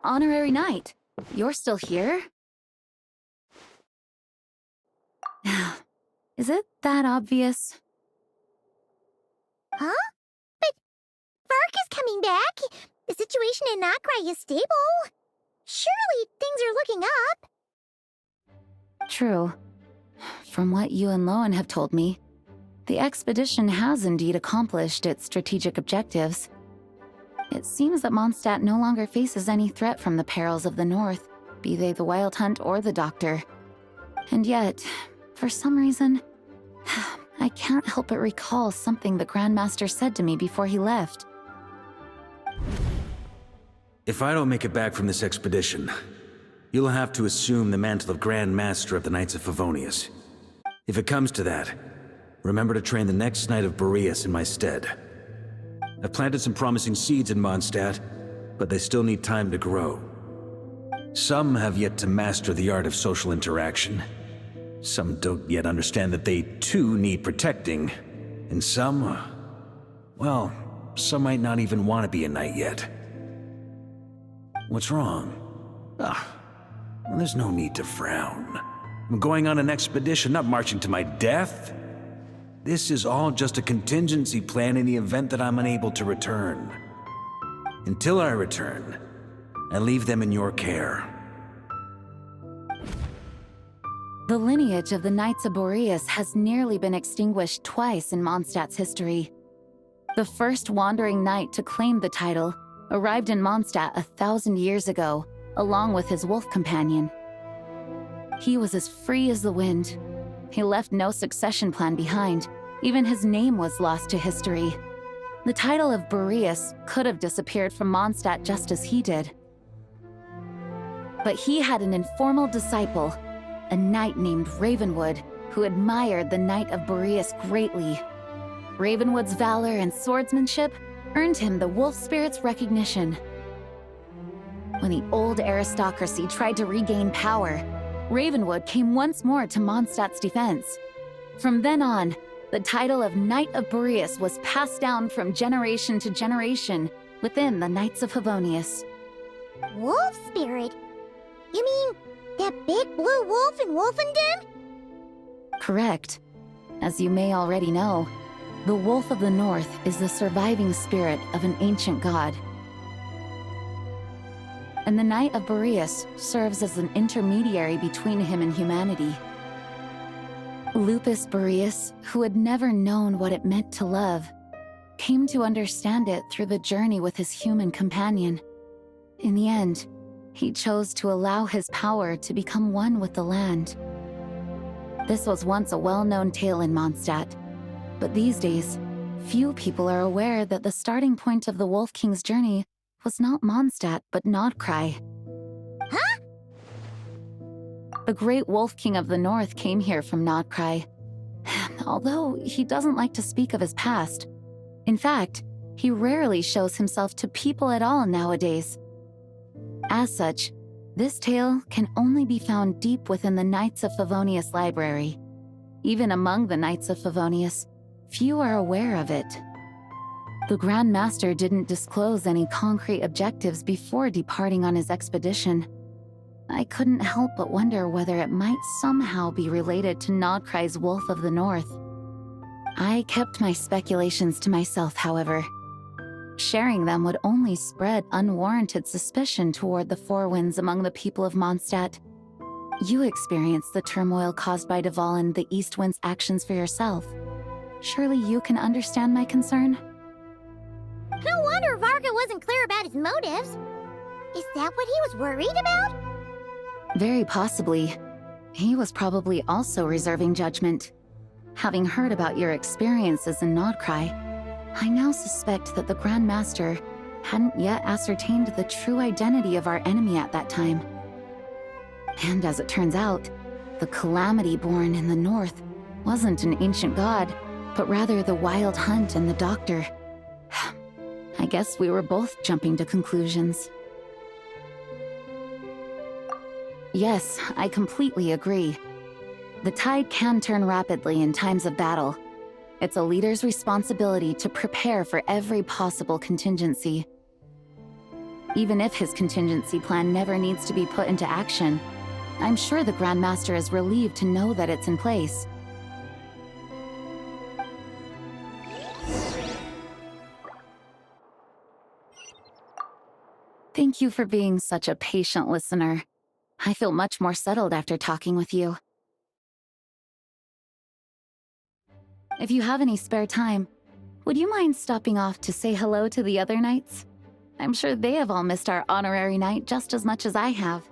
honorary knight. You're still here? Is it that obvious? Huh? But Vark is coming back. The situation in Nakrai is stable. Surely things are looking up. True. From what you and Lowen have told me, the expedition has indeed accomplished its strategic objectives. It seems that Mondstadt no longer faces any threat from the perils of the North, be they the Wild Hunt or the Doctor. And yet, for some reason, I can't help but recall something the Grandmaster said to me before he left. If I don't make it back from this expedition, you'll have to assume the mantle of Grand Master of the Knights of Favonius. If it comes to that, remember to train the next Knight of Boreas in my stead. I've planted some promising seeds in Mondstadt, but they still need time to grow. Some have yet to master the art of social interaction. Some don't yet understand that they too need protecting. And some, well, some might not even want to be a knight yet. What's wrong? Well, there's no need to frown. I'm going on an expedition, not marching to my death. This is all just a contingency plan in the event that I'm unable to return. Until I return, I leave them in your care. The lineage of the Knights of Boreas has nearly been extinguished twice in Mondstadt's history. The first wandering knight to claim the title arrived in Mondstadt 1,000 years ago, along with his wolf companion. He was as free as the wind. He left no succession plan behind. Even his name was lost to history. The title of Boreas could have disappeared from Mondstadt just as he did. But he had an informal disciple, a knight named Ravenwood, who admired the Knight of Boreas greatly. Ravenwood's valor and swordsmanship earned him the wolf spirit's recognition. When the old aristocracy tried to regain power, Ravenwood came once more to Mondstadt's defense. From then on, the title of Knight of Boreas was passed down from generation to generation within the Knights of Favonius. Wolf spirit? You mean that big blue wolf in Wolfenden? Correct. As you may already know, the Wolf of the North is the surviving spirit of an ancient god. And the Knight of Boreas serves as an intermediary between him and humanity. Lupus Boreas, who had never known what it meant to love, came to understand it through the journey with his human companion. In the end, he chose to allow his power to become one with the land. This was once a well-known tale in Mondstadt, but these days, few people are aware that the starting point of the Wolf King's journey was not Mondstadt, but Nodcry. Huh? The great Wolf King of the North came here from Nodcry, although he doesn't like to speak of his past. In fact, he rarely shows himself to people at all nowadays. As such, this tale can only be found deep within the Knights of Favonius library. Even among the Knights of Favonius, few are aware of it. The Grand Master didn't disclose any concrete objectives before departing on his expedition. I couldn't help but wonder whether it might somehow be related to Nodcry's Wolf of the North. I kept my speculations to myself, however. Sharing them would only spread unwarranted suspicion toward the Four Winds among the people of Mondstadt. You experienced the turmoil caused by Duvall and the East Wind's actions for yourself. Surely you can understand my concern? No wonder Varga wasn't clear about his motives. Is that what he was worried about? Very possibly. He was probably also reserving judgment. Having heard about your experiences in Nodcry, I now suspect that the Grand Master hadn't yet ascertained the true identity of our enemy at that time. And as it turns out, the calamity born in the north wasn't an ancient god, but rather the Wild Hunt and the Doctor. I guess we were both jumping to conclusions. Yes, I completely agree. The tide can turn rapidly in times of battle. It's a leader's responsibility to prepare for every possible contingency. Even if his contingency plan never needs to be put into action, I'm sure the Grand Master is relieved to know that it's in place. Thank you for being such a patient listener. I feel much more settled after talking with you. If you have any spare time, would you mind stopping off to say hello to the other knights? I'm sure they have all missed our honorary knight just as much as I have.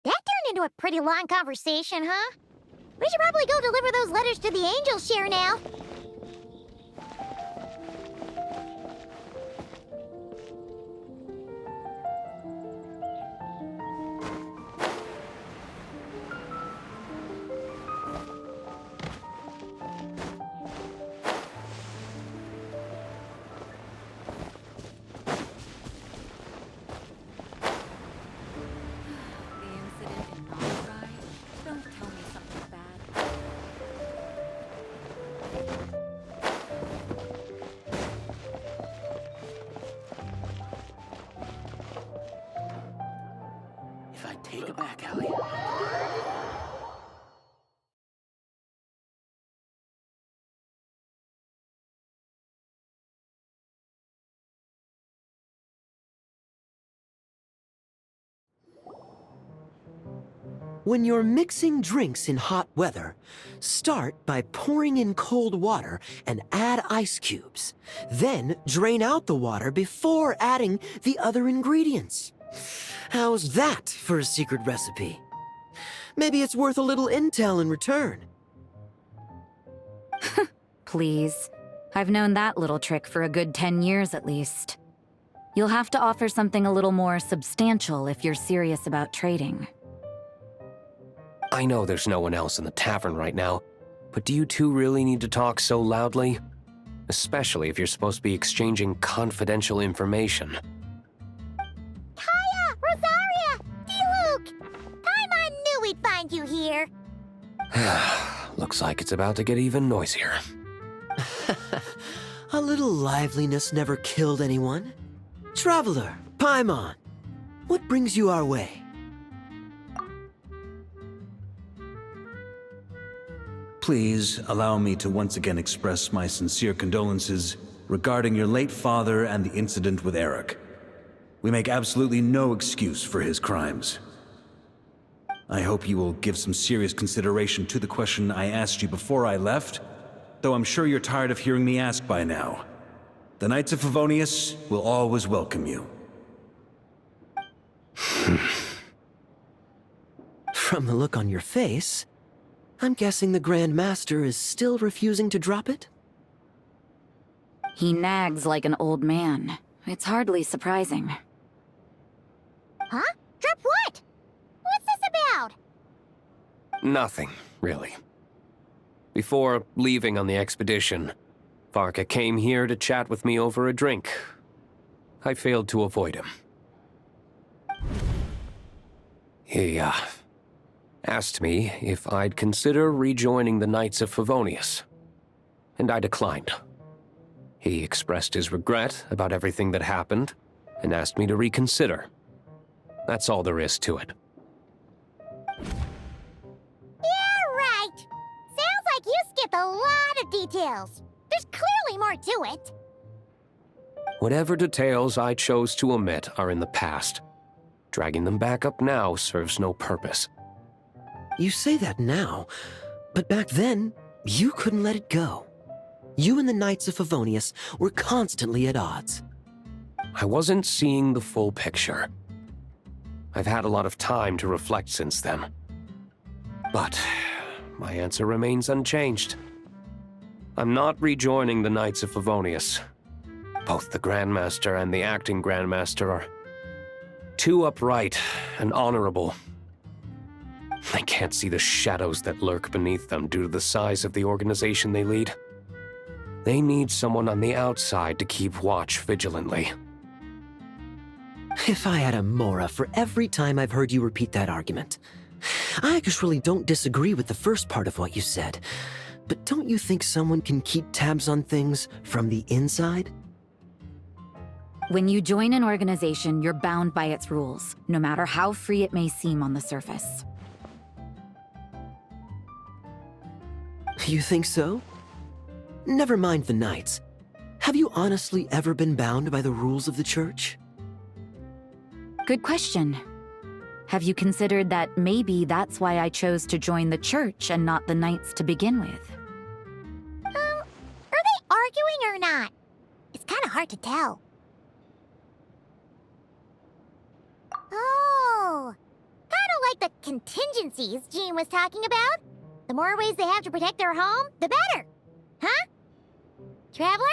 That turned into a pretty long conversation, huh? We should probably go deliver those letters to the angel share now. If I take a back alley. When you're mixing drinks in hot weather, start by pouring in cold water and add ice cubes. Then drain out the water before adding the other ingredients. How's that for a secret recipe? Maybe it's worth a little intel in return. Please. I've known that little trick for a good 10 years at least. You'll have to offer something a little more substantial if you're serious about trading. I know there's no one else in the tavern right now, but do you two really need to talk so loudly? Especially if you're supposed to be exchanging confidential information. Kaya! Rosaria! D-Luke! Paimon knew we'd find you here. Looks like it's about to get even noisier. A little liveliness never killed anyone. Traveler, Paimon, what brings you our way? Please allow me to once again express my sincere condolences regarding your late father and the incident with Eric. We make absolutely no excuse for his crimes. I hope you will give some serious consideration to the question I asked you before I left, though I'm sure you're tired of hearing me ask by now. The Knights of Favonius will always welcome you. From the look on your face, I'm guessing the Grand Master is still refusing to drop it? He nags like an old man. It's hardly surprising. Huh? Drop what? What's this about? Nothing, really. Before leaving on the expedition, Varka came here to chat with me over a drink. I failed to avoid him. He, asked me if I'd consider rejoining the Knights of Favonius, and I declined. He expressed his regret about everything that happened, and asked me to reconsider. That's all there is to it. Yeah, right. Sounds like you skipped a lot of details. There's clearly more to it. Whatever details I chose to omit are in the past. Dragging them back up now serves no purpose. You say that now, but back then, you couldn't let it go. You and the Knights of Favonius were constantly at odds. I wasn't seeing the full picture. I've had a lot of time to reflect since then. But my answer remains unchanged. I'm not rejoining the Knights of Favonius. Both the Grandmaster and the acting Grandmaster are too upright and honorable. I can't see the shadows that lurk beneath them due to the size of the organization they lead. They need someone on the outside to keep watch vigilantly. If I had a Mora for every time I've heard you repeat that argument. I actually don't disagree with the first part of what you said, but don't you think someone can keep tabs on things from the inside? When you join an organization, you're bound by its rules, no matter how free it may seem on the surface. You think so? Never mind the Knights. Have you honestly ever been bound by the rules of the Church? Good question. Have you considered that maybe that's why I chose to join the Church and not the Knights to begin with? Are they arguing or not? It's kind of hard to tell. Oh, kind of like the contingencies Jean was talking about. The more ways they have to protect their home, the better. Huh? Traveler?